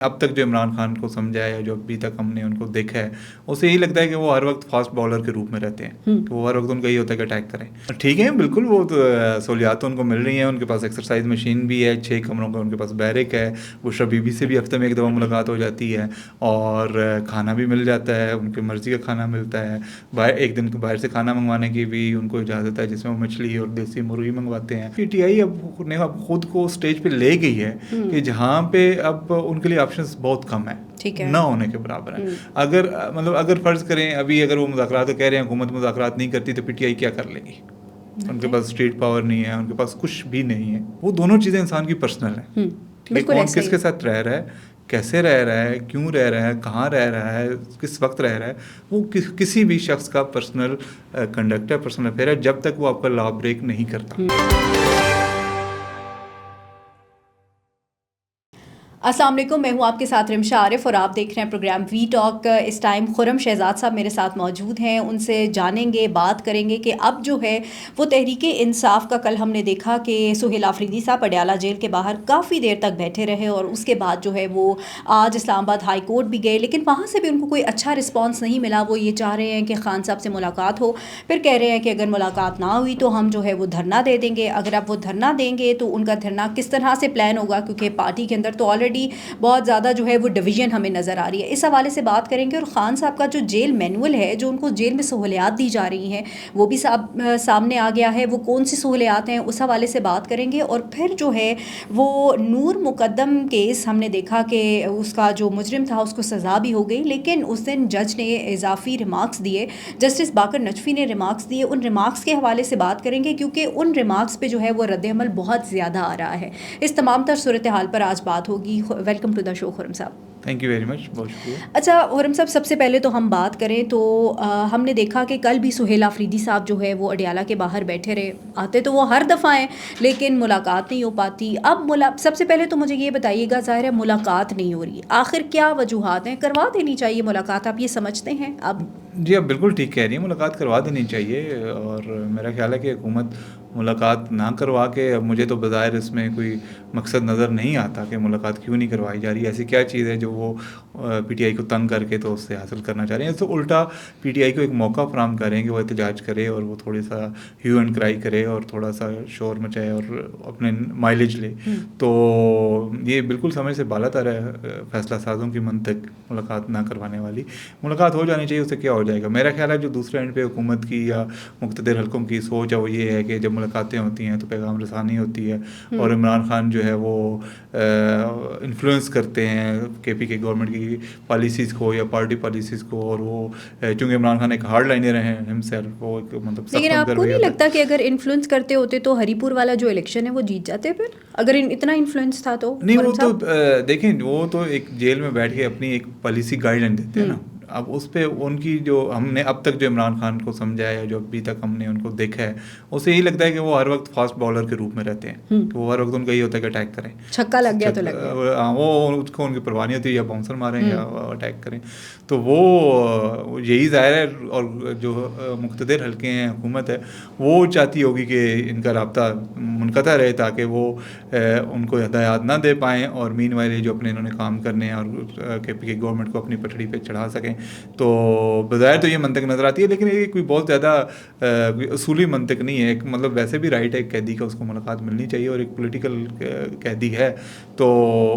اب تک جو عمران خان کو سمجھا ہے یا جو ابھی تک ہم نے ان کو دیکھا ہے اسے یہی لگتا ہے کہ وہ ہر وقت فاسٹ بالر کے روپ میں رہتے ہیں، کہ وہ ہر وقت ان کا یہی ہوتا ہے کہ اٹیک کریں. ٹھیک ہے، بالکل وہ سہولیات ان کو مل رہی ہیں، ان کے پاس ایکسرسائز مشین بھی ہے، 6 کمروں کا ان کے پاس بیرک ہے، بشریٰ بی بی سے بھی ہفتے میں ایک دفعہ ملاقات ہو جاتی ہے، اور کھانا بھی مل جاتا ہے، ان کی مرضی کا کھانا ملتا ہے. ایک دن باہر سے کھانا منگوانے کی بھی ان کو اجازت ہے، جس میں وہ مچھلی اور دیسی مرغی منگواتے ہیں. پی ٹی آئی اب خود کو اسٹیج پہ لے گئی ہے کہ جہاں پہ اب ان کے لیے آپشنز بہت کم ہیں، نہ ہونے کے برابر ہیں. اگر فرض کریں ابھی اگر وہ مذاکرات کہہ رہے ہیں حکومت مذاکرات نہیں کرتی تو پی ٹی آئی کیا کر لے گی؟ ان کے پاس اسٹیٹ پاور نہیں ہے، ان کے پاس کچھ بھی نہیں ہے. وہ دونوں چیزیں انسان کی پرسنل ہیں. کون کس کے ساتھ رہ رہا ہے، کیسے رہ رہا ہے، کیوں رہ رہا ہے، کہاں رہ رہا ہے، کس وقت رہ رہا ہے، وہ کسی بھی شخص کا پرسنل کنڈکٹ ہے، پرسنل افیئر ہے، جب تک وہ آپ کا لا بریک نہیں کرتا. السلام علیکم، میں ہوں آپ کے ساتھ رمشا عارف اور آپ دیکھ رہے ہیں پروگرام وی ٹاک. اس ٹائم خرم شہزاد صاحب میرے ساتھ موجود ہیں، ان سے جانیں گے، بات کریں گے کہ اب جو ہے وہ تحریک انصاف کا کل ہم نے دیکھا کہ سہیل آفریدی صاحب اڈیالہ جیل کے باہر کافی دیر تک بیٹھے رہے، اور اس کے بعد جو ہے وہ آج اسلام آباد ہائی کورٹ بھی گئے، لیکن وہاں سے بھی ان کو کوئی اچھا رسپانس نہیں ملا. وہ یہ چاہ رہے ہیں کہ خان صاحب سے ملاقات ہو، پھر کہہ رہے ہیں کہ اگر ملاقات نہ ہوئی تو ہم جو ہے وہ دھرنا دے دیں گے. اگر اب وہ دھرنا دیں گے تو ان کا دھرنا کس طرح سے پلان ہوگا، کیونکہ پارٹی کے اندر تو آلریڈی بہت زیادہ جو ہے وہ ڈویژن ہمیں نظر آ رہی ہے. اس حوالے سے بات کریں گے. اور خان صاحب کا جو جیل مینول ہے، جو ان کو جیل میں سہولیات دی جا رہی ہیں، وہ بھی سامنے آ گیا ہے. وہ کون سی سہولیات ہیں اس حوالے سے بات کریں گے. اور پھر جو ہے وہ نور مقدم کیس ہم نے دیکھا کہ اس کا جو مجرم تھا اس کو سزا بھی ہو گئی، لیکن اس دن جج نے اضافی ریمارکس دیے، جسٹس باقر نجفی نے ریمارکس دیے. ان ریمارکس کے حوالے سے بات کریں گے، کیونکہ ان ریمارکس پہ جو ہے وہ رد عمل بہت زیادہ آ رہا ہے. اس تمام تر صورتحال پر آج بات ہوگی. ویلکم ٹو دا شو خرم صاحب. تھینک یو ویری مچ، بہت شکریہ. اچھا خرم صاحب، سب سے پہلے تو ہم بات کریں تو ہم نے دیکھا کہ کل بھی سہیل آفریدی صاحب جو ہے وہ اڈیالہ کے باہر بیٹھے رہے. آتے تو وہ ہر دفعہ ہیں لیکن ملاقات نہیں ہو پاتی. اب سب سے پہلے تو مجھے یہ بتائیے گا، ظاہر ہے ملاقات نہیں ہو رہی، آخر کیا وجوہات ہیں؟ کروا دینی چاہیے ملاقات، آپ یہ سمجھتے ہیں؟ اب جی آپ بالکل ٹھیک کہہ رہی ہیں، ملاقات کروا دینی چاہیے. اور میرا خیال ہے کہ حکومت ملاقات نہ کروا کے، اب مجھے تو بظاہر اس میں کوئی مقصد نظر نہیں آتا کہ ملاقات کیوں نہیں کروائی جا رہی. ایسی کیا چیز ہے جو وہ پی ٹی آئی کو تنگ کر کے تو اس سے حاصل کرنا چاہ رہے ہیں؟ تو الٹا پی ٹی آئی کو ایک موقع فراہم کریں کہ وہ احتجاج کرے اور وہ تھوڑی سا ہیو اینڈ کرائی کرے اور تھوڑا سا شور مچائے اور اپنے مائلیج لے. تو یہ بالکل سمجھ سے بالا تر ہے فیصلہ سازوں کی منطق ملاقات نہ کروانے والی. ملاقات ہو جانی چاہیے، اس سے کیا ہو جائے گا؟ میرا خیال ہے جو دوسرے اینڈ پہ حکومت کی یا مقتدر حلقوں کی سوچ ہے وہ یہ ہے کہ جب ملاقاتیں ہوتی ہیں تو پیغام رسانی ہوتی ہے، اور عمران خان جو ہے وہ انفلوئنس کرتے ہیں کے پی کے گورنمنٹ کی پالیسیز کو یا پارٹی پالیسیز کو. اور وہ چونکہ عمران خان ایک ہارڈ لائنر ہیں ہمسیلف، وہ مطلب سخت. لیکن آپ کو نہیں لگتا کہ اگر انفلوئنس کرتے ہوتے تو ہری پور والا جو الیکشن ہے وہ جیت جاتے؟ پھر اگر اتنا انفلوئنس تھا تو نہیں. وہ تو دیکھیں، وہ تو ایک جیل میں بیٹھ کے اپنی ایک پالیسی گائیڈ لائن دیتے ہیں نا. اب اس پہ ان کی جو ہم نے اب تک جو عمران خان کو سمجھا ہے، جو ابھی تک ہم نے ان کو دیکھا ہے، اسے یہی لگتا ہے کہ وہ ہر وقت فاسٹ بالر کے روپ میں رہتے ہیں، کہ وہ ہر وقت ان کا یہی ہوتا ہے کہ اٹیک کریں، چھکا لگ گیا تو لگ گیا. وہ اس کو ان کی پرواہ نہیں ہوتی، یا باؤنسر ماریں یا اٹیک کریں. تو وہ یہی ظاہر ہے. اور جو مقتدر حلقے ہیں، حکومت ہے، وہ چاہتی ہوگی کہ ان کا رابطہ منقطع رہے تاکہ وہ ان کو ہدایات نہ دے پائیں، اور مین وائل جو اپنے انہوں نے کام کرنے ہیں اور کے پی کے گورنمنٹ کو اپنی پٹڑی پہ چڑھا سکیں. تو بظاہر تو یہ منطق نظر آتی ہے، لیکن یہ کوئی بہت زیادہ اصولی منطق نہیں ہے. ایک مطلب ویسے بھی رائٹ ہے ایک قیدی کا، اس کو ملاقات ملنی چاہیے، اور ایک پولیٹیکل قیدی ہے تو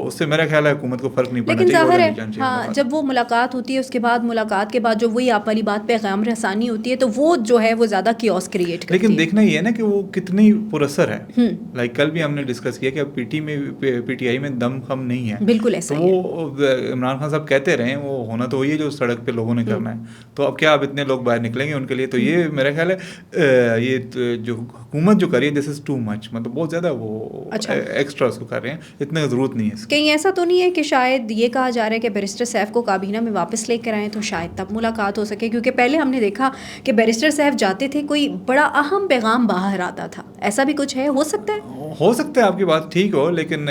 اس سے میرا خیال ہے حکومت کو فرق نہیں پڑنا چاہیے. لیکن ظاہر ہے ہاں، جب وہ ملاقات ہوتی ہے اس کے بعد ملاقات کے بعد جو وہی آپ والی بات پیغام رسانی ہوتی ہے تو وہ جو ہے وہ زیادہ کیوس کریٹ کرتی ہے. لیکن دیکھنا یہ ہے نا کہ وہ کتنی پر اثر ہے. لائک کل بھی ہم نے ڈسکس کیا کہ پی ٹی آئی میں دم خم نہیں ہے. بالکل ایسا ہی ہے. وہ عمران خان صاحب کہتے رہے، وہ ہونا تو وہی ہے جو سڑک پہ لوگوں نے کرنا ہے. تو اب کیا اب اتنے لوگ باہر نکلیں گے ان کے لیے؟ تو یہ میرا خیال ہے یہ جو حکومت جو کر رہی ہے دس از ٹو مچ، مطلب بہت زیادہ وہ ایکسٹرا اس کو کر رہے ہیں، اتنا ضرورت نہیں ہے. کہیں ایسا تو نہیں ہے کہ شاید یہ کہا جا رہا ہے کہ بیرسٹر سیف کو کابینہ میں واپس لے کر آئیں تو شاید تب ملاقات ہو سکے؟ کیونکہ پہلے ہم نے دیکھا کہ بیرسٹر سیف جاتے تھے کوئی بڑا اہم پیغام باہر آتا تھا. ایسا بھی کچھ ہے؟ ہو سکتا ہے آپ کی بات ٹھیک ہو، لیکن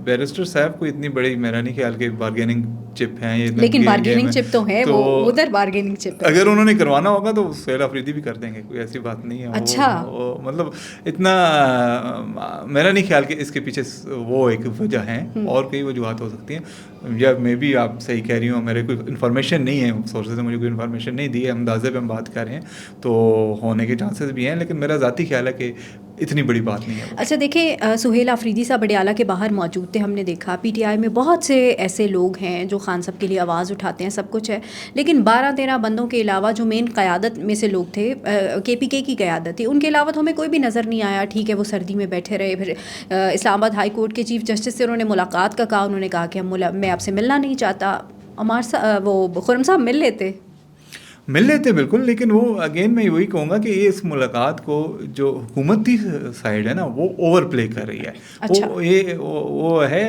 बैरिस्टर साहब को इतनी बड़ी मेरा नहीं ख्याल कि बार्गेनिंग चिप हैं ये, लेकिन बार्गेनिंग चिप तो है, वो उधर बार्गेनिंग चिप है। अगर उन्होंने करवाना होगा तो सुहेल अफरीदी भी कर देंगे, कोई ऐसी बात नहीं है। अच्छा, वो मतलब इतना मेरा नहीं ख्याल कि इसके पीछे वो एक वजह है, और कई वजूहत हो सकती हैं, या मे बी आप सही कह रही हो, मेरे कोई इन्फॉर्मेशन नहीं है, सोर्सेज ने मुझे कोई इन्फॉर्मेशन नहीं दी है, अंदाजे पे हम बात कर रहे हैं, तो होने के चांसेस भी हैं, लेकिन मेरा ज़ाती ख्याल है कि इतनी बड़ी बात नहीं है। अच्छा देखिए, सुहेल अफरीदी साहब बडियाला के बाहर मौजूद थे, हमने देखा पीटीआई में बहुत से ऐसे लोग हैं जो खान साहब के लिए आवाज़ उठाते हैं, सब कुछ है, लेकिन 12-13 बंदों के अलावा जो मेन क़यादत में से लोग थे, केपीके की क़यादत थी, उनके अलावा तो हमें कोई भी नज़र नहीं आया। ठीक है, वो सर्दी में बैठे रहे, फिर इस्लामाबाद हाई कोर्ट के चीफ जस्टिस से उन्होंने मुलाकात का कहा, उन्होंने कहा कि मैं आपसे मिलना नहीं चाहता। वो खुर्रम साहब मिल लेते बिल्कुल, लेकिन वो अगेन मैं वही कहूँगा कि ये इस मुलाकात को जो हुकूमती साइड है ना वो ओवर प्ले कर रही है। अच्छा। वो है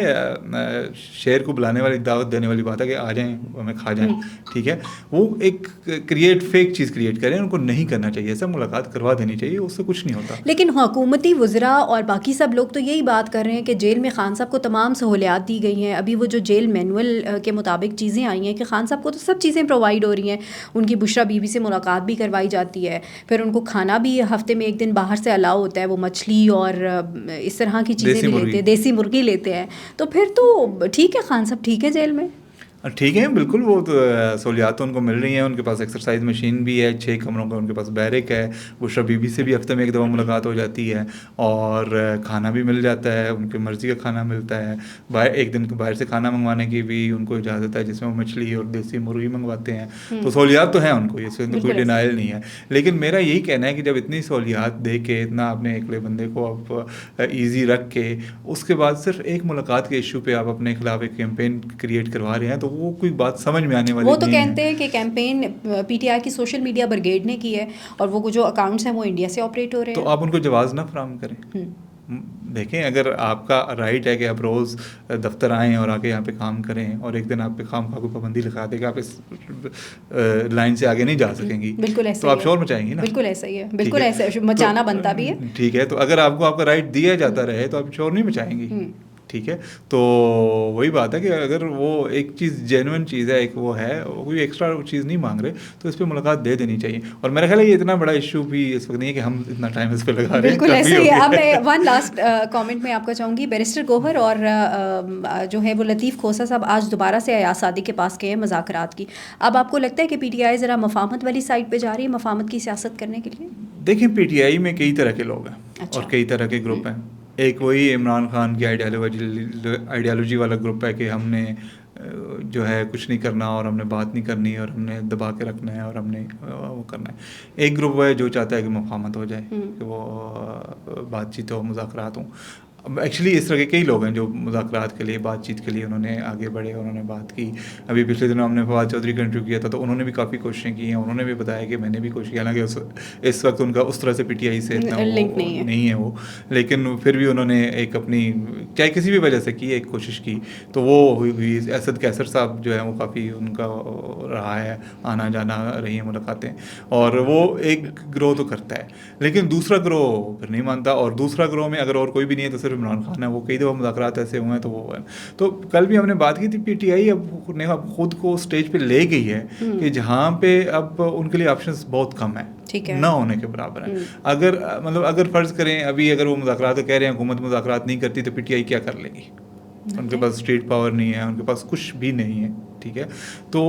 शेर को बुलाने वाली, दावत देने वाली बात है कि आ जाएं हमें खा जाएं, ठीक है, वो एक फेक चीज़ क्रिएट करें, उनको नहीं करना चाहिए ऐसा, मुलाकात करवा देनी चाहिए, उससे कुछ नहीं होता। लेकिन हुकूमती वज़रा और बाकी सब लोग तो यही बात कर रहे हैं कि जेल में खान साहब को तमाम सहूलियात दी गई हैं। अभी वो जो जेल मैनुअल के मुताबिक चीज़ें आई हैं कि खान साहब को तो सब चीज़ें प्रोवाइड हो रही हैं, उनकी बुशरा बीबी से मुलाकात भी करवाई जाती है, फिर उनको खाना भी हफ्ते में एक दिन बाहर से अलाउ होता है, वो मछली और इस तरह की चीज़ें भी लेते हैं, देसी मुर्गी लेते हैं, तो फिर तो ठीक है, खान साहब ठीक है जेल में। ठीक है, बिल्कुल, वो तो सहूलियात उनको मिल रही हैं, उनके पास एक्सरसाइज मशीन भी है, 6 कमरों का उनके पास बैरक है, बुशरा बीबी से भी हफ्ते में एक दफ़ा मुलाकात हो जाती है, और खाना भी मिल जाता है, उनकी मर्ज़ी का खाना मिलता है, एक दिन बाहर से खाना मंगवाने की भी उनको इजाज़त है, जिसमें वो मछली और देसी मुर्गी मंगवाते हैं, तो सहूलियात तो हैं उनको, इससे कोई डिनाइल नहीं है। लेकिन मेरा यही कहना है कि जब इतनी सहूलियात दे के, इतना अपने अकेले बंदे को आप ईजी रख के, उसके बाद सिर्फ एक मुलाकात के इशू पे आप अपने खिलाफ एक कैंपेन क्रिएट करवा रहे हैं, तो वो कोई बात समझ में आने वाली वो तो कहते हैं कि कैंपेन पीटीआई की सोशल मीडिया ब्रिगेड ने की है, और वो जो अकाउंट्स हैं वो इंडिया से ऑपरेट हो रहे हैं, तो आप उनको जवाज़ ना फराहम करें। देखें, अगर आपका राइट है कि आप रोज़ दफ्तर आएँ और आके यहाँ पे काम करें, और एक दिन आप पे खामखा को पाबंदी लगा दे कि आप इस लाइन से आगे नहीं जा सकेंगी, बिल्कुल ऐसा तो आप शोर मचाएंगी ना। बिल्कुल ऐसा ही है, बिल्कुल ऐसा मचाना बनता भी है। ठीक है, तो अगर आपको आपका राइट दिया जाता रहे तो आप शोर नहीं मचाएंगी, ठीक है। तो वही बात है कि अगर वो एक चीज़ जेन्युइन चीज़ है, एक वो है, कोई एक्स्ट्रा चीज़ नहीं मांग रहे, तो इस पर मुलाकात दे देनी चाहिए। और मेरा ख्याल है ये इतना बड़ा इशू भी इस वक्त नहीं है कि हम इतना टाइम इस पर लगा रहे हैं। बिल्कुल ऐसे ही है। अब मैं वन लास्ट कमेंट में आपका चाहूँगी, बैरिस्टर गौहर और जो है वो लतीफ़ खोसा साहब आज दोबारा से अयाज सादी के पास गए हैं मुज़ाकरात की। अब आपको लगता है कि पीटीआई ज़रा मफाहमत वाली साइड पर जा रही है, मफाहमत की सियासत करने के लिए? देखें, पीटीआई में कई तरह के लोग हैं और कई तरह के ग्रुप हैं। एक वही इमरान खान की आइडियालॉजी वाला ग्रुप है कि हमने जो है कुछ नहीं करना, और हमने बात नहीं करनी, और हमने दबा के रखना है, और हमने वो करना है। एक ग्रुप है जो चाहता है कि मुफाहमत हो जाए, कि वो बातचीत हो, मुज़ाकरात हों। एक्चुअली इस तरह के कई लोग हैं जो मुज़ाकरात के लिए, बातचीत के लिए उन्होंने आगे बढ़े, उन्होंने बात की। अभी पिछले दिनों हमने फवाद चौधरी का इंटरव्यू किया था, तो उन्होंने भी काफ़ी कोशिशें की हैं, उन्होंने भी बताया कि मैंने भी कोशिश की, हालांकि इस वक्त उनका उस तरह से पीटीआई से इतना लिंक नहीं है वो, लेकिन फिर भी उन्होंने एक अपनी, चाहे किसी भी वजह से की, एक कोशिश की, तो वो हुई। असद कैसर साहब जो है वो काफ़ी उनका रहा है, आना जाना रही है मुलाकातें, और वो एक ग्रोह तो करता है, लेकिन दूसरा ग्रोह फिर नहीं मानता, और दूसरा ग्रोह में अगर और कोई भी नहीं है तो सिर्फ इमरान खान है। वो कई दफ़ा मुज़ाकरात ऐसे हुए हैं, तो वो है। तो कल भी हमने बात की थी, पीटीआई अब खुद को स्टेज पे ले गई है कि जहाँ पे अब उनके लिए ऑप्शंस बहुत कम है, ना होने के बराबर है। अगर फ़र्ज़ करें अभी अगर वो मुज़ाकरात कह रहे हैं, हुकूमत मुज़ाकरात नहीं करती, तो पीटीआई क्या कर लेगी? उनके पास स्टेट पावर नहीं है, उनके पास कुछ भी नहीं है, ठीक है। तो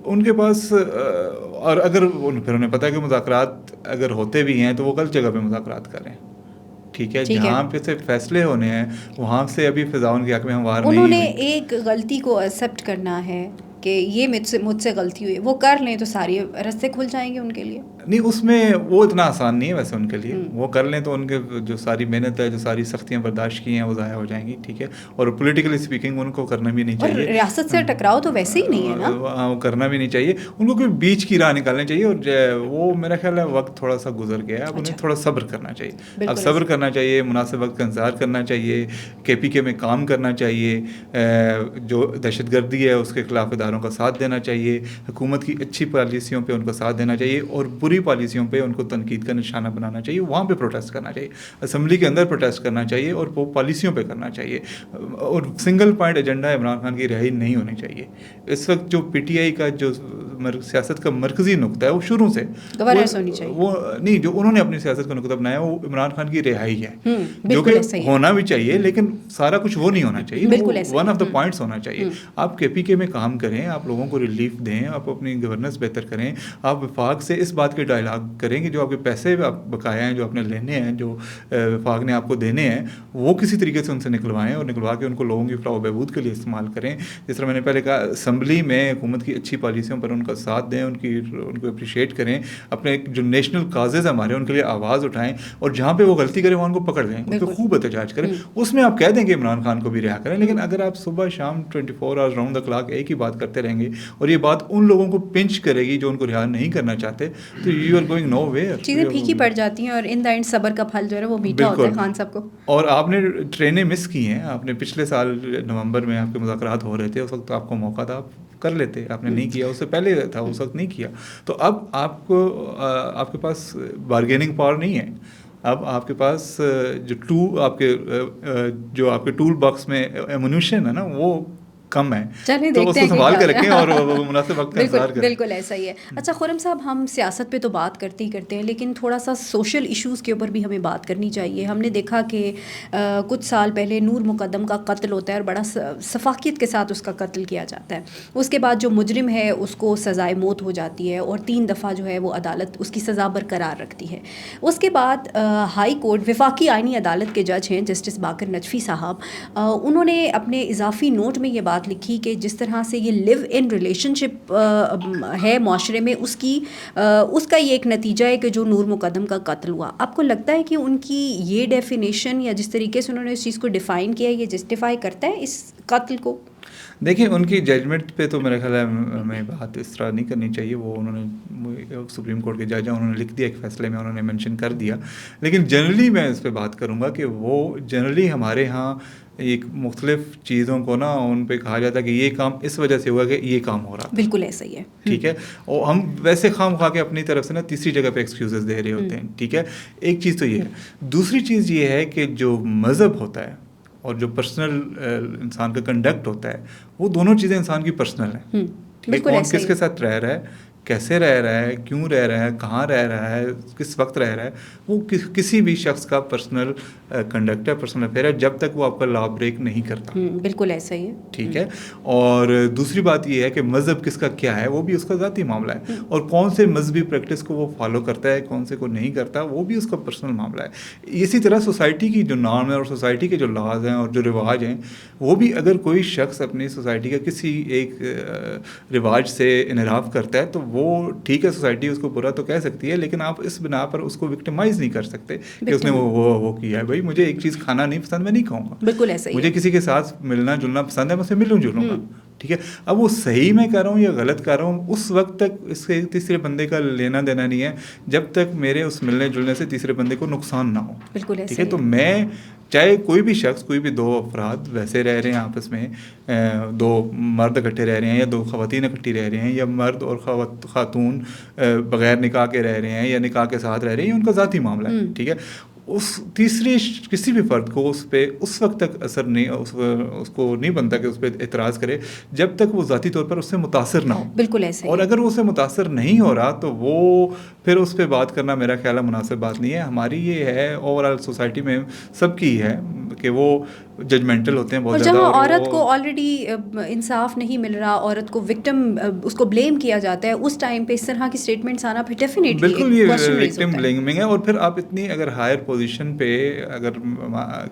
उनके पास और अगर फिर उन्हें पता है कि मुज़ाकरात अगर होते भी हैं तो वो गलत जगह पे मुज़ाकरात कर रहे हैं, ठीक है। जहाँ पे से फैसले होने हैं वहाँ से अभी फिजाउन के हक में हम वार नहीं। उन्होंने एक गलती को एक्सेप्ट करना है कि ये मुझसे गलती हुई, वो कर लें तो सारी रास्ते खुल जाएंगे उनके लिए। नहीं, उसमें वो इतना आसान नहीं है वैसे उनके लिए। वो कर लें तो उनके जो सारी मेहनत है, जो सारी सख्तियाँ बर्दाश्त की हैं, वो ज़ाया हो जाएंगी, ठीक है। और पॉलिटिकली स्पीकिंग उनको करना भी नहीं चाहिए। रियासत से टकराव तो वैसे ही नहीं है ना, वो करना भी नहीं चाहिए। उनको कोई बीच की राह निकालनी चाहिए, और वो मेरा ख्याल है वक्त थोड़ा सा गुजर गया है, अब उन्हें थोड़ा सब्र करना चाहिए। अब सब्र करना चाहिए, मुनासिब वक्त का इंतज़ार करना चाहिए, KPK में काम करना चाहिए, जो दहशतगर्दी है उसके खिलाफ इदारों का साथ देना चाहिए, हुकूमत की अच्छी पॉलिसियों पर उनका साथ देना चाहिए, और बुरी बुरी पॉलिसियों पे उनको तनकीद का निशाना बनाना चाहिए, वहाँ पे प्रोटेस्ट करना चाहिए, असम्बली के अंदर प्रोटेस्ट करना चाहिए और वो पॉलिसियों पे करना चाहिए। और single point agenda Imran Khan की रिहाई नहीं होनी चाहिए। इस वक्त जो पीटीआई का जो सियासत का मरकजी नुकता है वो शुरू से वो नहीं, जो उन्होंने अपनी सियासत का नुकता बनाया वो इमरान खान की रिहाई है, जो कि होना भी चाहिए, लेकिन सारा कुछ वो नहीं होना चाहिए, वन ऑफ द पॉइंट्स होना चाहिए। आप केपीके में काम करें, आप लोगों को रिलीफ दें, आप अपनी गवर्नेंस बेहतर करें, आप वफाक से इस बात के डायलॉग करें कि जो आपके पैसे आप बकाया हैं, जो आपने लेने हैं, जो वफाक ने आपको देने हैं, वो किसी तरीके से उनसे निकलवाएं और निकलवा के उनको लोगों की फलाह व बहबूद के लिए इस्तेमाल करें। जिस तरह मैंने पहले कहा, असम्बली में हुकूमत की अच्छी पॉलिसियों पर उनका साथ दें, उनको अप्रिशिएट करें, अपने जो नेशनल काजेज़ हमारे उनके लिए आवाज़ उठाएं, और जहाँ पे वो गलती करें वहाँ उनको पकड़ लें, उनको खूब एहतजाज करें। उसमें आप कह दें कि इमरान खान को भी रिहा करें, लेकिन अगर आप सुबह शाम 24 आवर्स राउंड द क्लॉक एक ही बात करते रहेंगे और ये बात उन लोगों को पिंच करेगी जो उनको रिहा नहीं करना चाहते, तो you are going nowhere, चीज़ें फीकी पड़ जाती हैं और इन द एंड सब्र का फल जो है वो मीठा होता है खान साहब को। और आपने ट्रेनें मिस की हैं, आपने पिछले साल नवंबर में आपके मुज़ाकरात हो रहे थे, उस वक्त आपको मौका था, आप कर लेते, आपने नहीं किया, उससे पहले था, उस वक्त नहीं किया। तो अब आपके पास बार्गेनिंग पावर नहीं है। अब आपके पास जो आपके टूल बॉक्स में एमुनिशन है ना, वो कम है, तो उसको संभाल के रखें और मुनासिब वक्त का इंतजार करें। बिल्कुल ऐसा ही है। अच्छा खुर्रम साहब, हम सियासत पे तो बात करते ही करते हैं, लेकिन थोड़ा सा सोशल इश्यूज़ के ऊपर भी हमें बात करनी चाहिए। हमने देखा कि कुछ साल पहले नूर मुकद्दम का कत्ल होता है और बड़ा सफाकियत के साथ उसका कत्ल किया जाता है। उसके बाद जो मुजरिम है उसको सज़ाए मौत हो जाती है और 3 दफ़ा जो है वो अदालत उसकी सज़ा बरकरार रखती है। उसके बाद हाई कोर्ट वफाकी आइनी अदालत के जज हैं जस्टिस बाकर नजफी साहब, उन्होंने अपने इजाफी नोट में ये बात लिखी कि जिस तरह से ये लिव इन रिलेशनशिप है माशरे में, उसका ये एक नतीजा है कि जो नूर मुकद्दम का कत्ल हुआ। आपको लगता है कि उनकी ये डेफिनेशन या जिस तरीके से उन्होंने इस चीज़ को डिफ़ाइन किया है, ये जस्टिफाई करता है इस कत्ल को? देखिए, उनकी जजमेंट पे तो मेरा ख्याल है हमें बात इस तरह नहीं करनी चाहिए। वो उन्होंने सुप्रीम कोर्ट के जज हैं, उन्होंने लिख दिया एक फ़ैसले में, उन्होंने मेंशन कर दिया। लेकिन जनरली मैं इस पे बात करूँगा कि वो जनरली हमारे यहाँ एक मुख्तलिफ चीज़ों को ना उन पे कहा जाता है कि ये काम इस वजह से हुआ कि ये काम हो रहा था। बिल्कुल ऐसा ही है, ठीक है। और हम वैसे खाम खा के अपनी तरफ से ना तीसरी जगह पे एक्सक्यूज़ेस दे रहे होते हैं, ठीक है। एक चीज़ तो ये है। दूसरी चीज़ ये है कि जो मज़हब होता है और जो पर्सनल इंसान का कंडक्ट होता है, वो दोनों चीज़ें इंसान की पर्सनल हैं। ठीक है, कौन किसके साथ रह रहा है, कैसे रह रहा है, क्यों रह रहा है, कहाँ रह रहा है, किस वक्त रह रहा है, वो किसी भी शख्स का पर्सनल कंडक्ट है, पर्सनल अफेयर है, जब तक वो आपका लॉ ब्रेक नहीं करता। बिल्कुल ऐसा ही है, ठीक है। और दूसरी बात ये है कि मज़हब किसका क्या है, वो भी उसका ज़ाती मामला है, और कौन से मजहबी प्रैक्टिस को वो फॉलो करता है, कौन से को नहीं करता, वो भी उसका पर्सनल मामला है। इसी तरह सोसाइटी की जो नॉर्म है और सोसाइटी के जो लॉज हैं और जो रिवाज हैं, वो भी अगर कोई शख्स अपनी सोसाइटी का किसी एक रिवाज से इनहराफ करता है, तो वो ठीक है, सोसाइटी उसको बुरा तो कह सकती है, लेकिन आप इस बिना पर उसको विक्टिमाइज नहीं कर सकते कि उसने वो किया है। भाई मुझे एक चीज़ खाना नहीं पसंद, मैं नहीं खाऊंगा। बिल्कुल ऐसा ही मुझे किसी के साथ मिलना जुलना पसंद है, मैं उससे मिलूँ जुलूँगा। ठीक है। अब वो सही मैं कर रहा हूँ या गलत कर रहा हूँ, उस वक्त तक इसके तीसरे बंदे का लेना देना नहीं है, जब तक मेरे उस मिलने जुलने से तीसरे बंदे को नुकसान ना हो। बिल्कुल ठीक है। तो मैं चाहे कोई भी शख्स, कोई भी 2 अफराद वैसे रह रहे हैं आपस में, 2 मर्द इकट्ठे रह रहे हैं या 2 ख़वातीन इकट्ठी रह रहे हैं, या मर्द और ख़ातून बग़ैर निकाह के रह रहे हैं या निकाह के साथ रह रहे हैं, ये उनका ज़ाती मामला है। ठीक है। उस तीसरे किसी भी फ़र्द को उस पर उस वक्त तक असर नहीं, उसको नहीं बनता कि उस पर एतराज़ करे जब तक वो ज़ाती तौर पर उससे मुतासर ना हो। बिल्कुल ऐसे। और अगर वो उससे मुतासर नहीं हो रहा तो वो फिर उस पर बात करना मेरा ख्याल है मुनासिब बात नहीं है। हमारी ये है ओवरऑल सोसाइटी में सबकी है कि वो जजमेंटल होते हैं बहुत ज़्यादा। और औरत को ऑलरेडी इंसाफ नहीं मिल रहा, औरत को विक्टिम उसको ब्लेम किया जाता है, उस टाइम पे इस तरह की स्टेटमेंट्स आना फिर डेफिनेटली बिल्कुल ये विक्टिम ब्लेमिंग है। और फिर आप इतनी अगर हायर पोजीशन पे अगर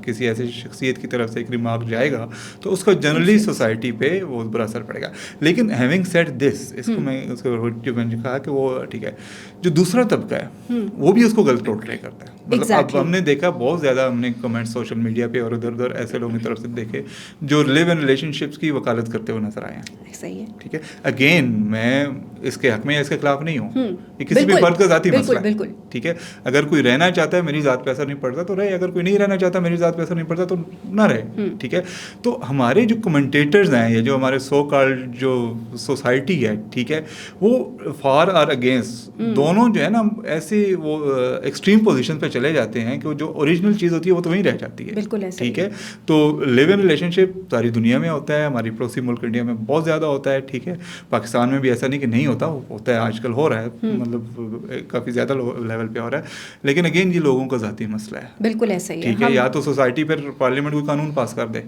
किसी ऐसे शख्सियत की तरफ से एक रिमार्क जाएगा तो उसका जनरली सोसाइटी पे वो बुरा असर पड़ेगा। लेकिन हैविंग सेड दिस, इसको मैं जो मैंने कहा कि वो ठीक है, जो दूसरा तबका है वो भी उसको गलत पोर्ट्रे करता है। मतलब अब हमने देखा बहुत ज़्यादा, हमने कमेंट सोशल मीडिया पे और उधर उधर ऐसे लोगों की तरफ से देखे जो लिव इन रिलेशनशिप्स की वकालत करते हुए नजर आए हैं। صحیح ہے. ٹھیک ہے. اگین میں اس کے حق میں یا اس کے خلاف نہیں ہوں, یہ کسی بھی بالکل، فرد کا ذاتی مسئلہ ہے. بالکل. ٹھیک ہے, اگر کوئی رہنا چاہتا ہے میری ذات پہ اثر نہیں پڑتا تو رہے, اگر کوئی نہیں رہنا چاہتا میری ذات پہ اثر نہیں پڑتا تو نہ رہے. ٹھیک ہے. تو ہمارے جو کمنٹیٹرز ہیں یا جو ہمارے سو کالڈ جو سوسائٹی ہے, ٹھیک ہے, وہ فار اور اگینسٹ دونوں جو ہے نا ایسی وہ ایکسٹریم پوزیشن پہ چلے جاتے ہیں کہ جو اوریجنل چیز ہوتی ہے وہ تو وہیں رہ جاتی ہے. بالکل ایسا. ٹھیک ہے. تو لیو ان ریلیشن شپ ساری دنیا میں ہوتا ہے, ہماری پڑوسی ملک انڈیا میں بہت زیادہ ہوتا ہے. ٹھیک ہے. پاکستان میں بھی ایسا نہیں کہ نہیں ہوتا, ہوتا ہے, آج کل ہو رہا ہے, مطلب کافی زیادہ لیول پہ ہو رہا ہے. لیکن اگین یہ لوگوں کا ذاتی مسئلہ ہے. بالکل ایسا ہی ہے. ٹھیک ہے. یا تو سوسائٹی پر پارلیمنٹ کوئی قانون پاس کر دے,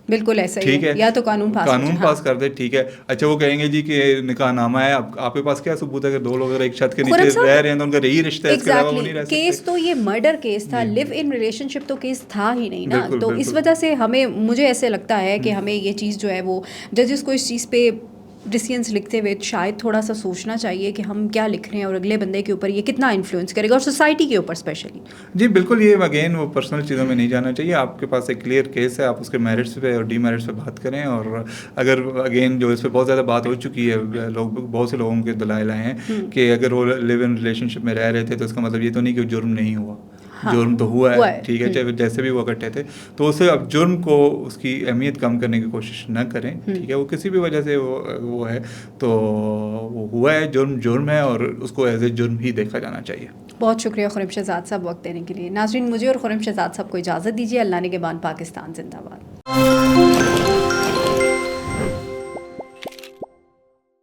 بالکل ایسا ہی ہے, یا تو قانون پاس کر دے. ٹھیک ہے. اچھا وہ کہیں گے جی کہ نکاح نامہ ہے, اب آپ کے پاس کیا ثبوت ہے کہ دو لوگ اگر ایک چھت کے نیچے رہ رہے ہیں تو ان کا یہی رشتہ ہے, اس کے علاوہ وہ نہیں رہ سکتے. کیس تو یہ مرڈر کیس تھا, لیو ان ریلیشن شپ تو کیس تھا ہی نہیں نا. تو اس وجہ سے ہمیں, مجھے ایسے لگتا ہے کہ ہمیں یہ چیز جو ہے وہ ججز کو اس چیز پہ ڈیسیژنس لکھتے ہوئے شاید تھوڑا سا سوچنا چاہیے کہ ہم کیا لکھ رہے ہیں اور اگلے بندے کے اوپر یہ کتنا انفلوئنس کرے گا, اور سوسائٹی کے اوپر اسپیشلی. جی بالکل. یہ اگین وہ پرسنل چیزوں میں نہیں جانا چاہیے. آپ کے پاس ایک کلیئر کیس ہے, آپ اس کے میرٹس پہ اور ڈی میرٹس پہ بات کریں. اور اگر اگین جو اس پہ بہت زیادہ بات ہو چکی ہے, لوگ بہت سے لوگوں کے دلائل آئے ہیں کہ اگر وہ لیو ان ریلیشن شپ میں رہ رہے تھے تو اس کا مطلب یہ تو نہیں کہ جرم نہیں ہوا. جرم تو ہوا ہے. ٹھیک ہے. چاہے جیسے بھی وہ اکٹھے تھے, تو اسے اب جرم کو اس کی اہمیت کم کرنے کی کوشش نہ کریں. ٹھیک ہے. وہ کسی بھی وجہ سے وہ ہے تو وہ ہوا ہے, جرم ہے, اور اس کو ایز اے جرم ہی دیکھا جانا چاہیے. بہت شکریہ خرم شہزاد صاحب وقت دینے کے لیے. ناظرین, مجھے اور خرم شہزاد صاحب کو اجازت دیجیے. اللہ نگہبان. پاکستان زندہ باد.